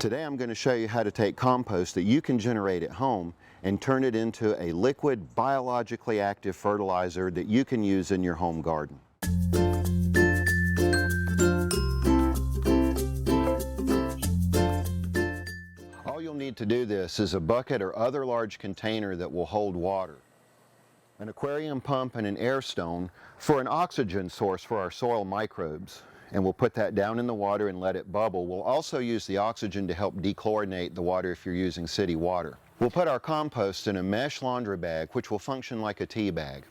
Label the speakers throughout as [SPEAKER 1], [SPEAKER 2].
[SPEAKER 1] Today I'm going to show you how to take compost that you can generate at home and turn it into a liquid, biologically active fertilizer that you can use in your home garden. All you'll need to do this is a bucket or other large container that will hold water, an aquarium pump and an air stone for an oxygen source for our soil microbes. And we'll put that down in the water and let it bubble. We'll also use the oxygen to help dechlorinate the water if you're using city water. We'll put our compost in a mesh laundry bag, which will function like a tea bag.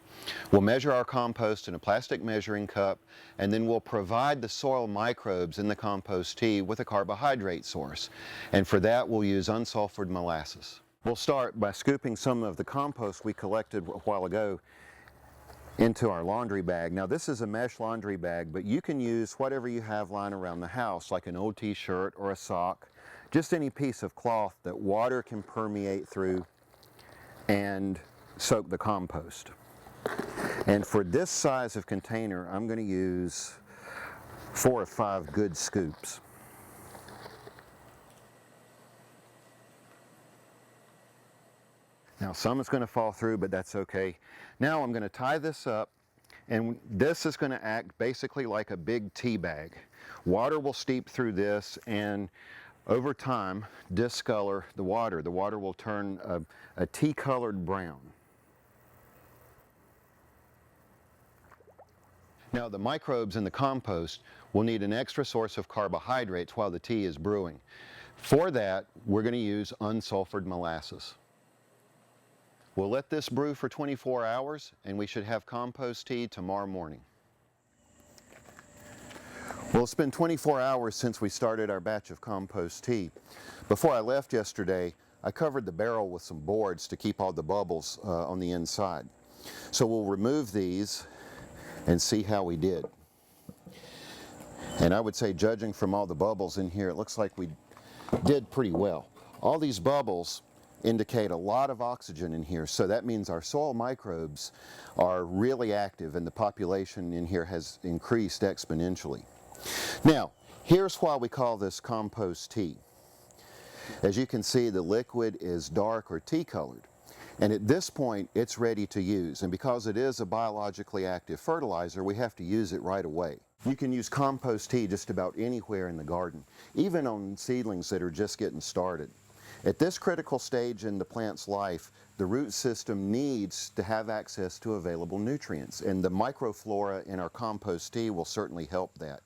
[SPEAKER 1] We'll measure our compost in a plastic measuring cup, and then we'll provide the soil microbes in the compost tea with a carbohydrate source. And for that, we'll use unsulfured molasses. We'll start by scooping some of the compost we collected a while ago into our laundry bag. Now this is a mesh laundry bag, but you can use whatever you have lying around the house, like an old t-shirt or a sock, just any piece of cloth that water can permeate through and soak the compost. And for this size of container, I'm going to use 4 or 5 good scoops. Now some is going to fall through, but that's okay. Now I'm going to tie this up, and this is going to act basically like a big tea bag. Water will steep through this, and over time discolor the water. The water will turn a tea-colored brown. Now the microbes in the compost will need an extra source of carbohydrates while the tea is brewing. For that, we're going to use unsulfured molasses. We'll let this brew for 24 hours, and we should have compost tea tomorrow morning. Well, it's been 24 hours since we started our batch of compost tea. Before I left yesterday, I covered the barrel with some boards to keep all the bubbles on the inside. So we'll remove these and see how we did. And I would say, judging from all the bubbles in here, it looks like we did pretty well. All these bubbles indicate a lot of oxygen in here, so that means our soil microbes are really active and the population in here has increased exponentially. Now, here's why we call this compost tea. As you can see, the liquid is dark or tea colored, and at this point it's ready to use, and because it is a biologically active fertilizer, we have to use it right away. You can use compost tea just about anywhere in the garden, even on seedlings that are just getting started. At this critical stage in the plant's life, the root system needs to have access to available nutrients, and the microflora in our compost tea will certainly help that.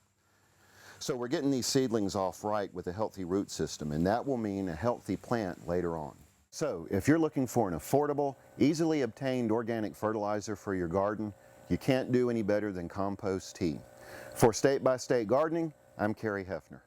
[SPEAKER 1] So we're getting these seedlings off right with a healthy root system, and that will mean a healthy plant later on. So if you're looking for an affordable, easily obtained organic fertilizer for your garden, you can't do any better than compost tea. For State by State Gardening, I'm Kerry Hefner.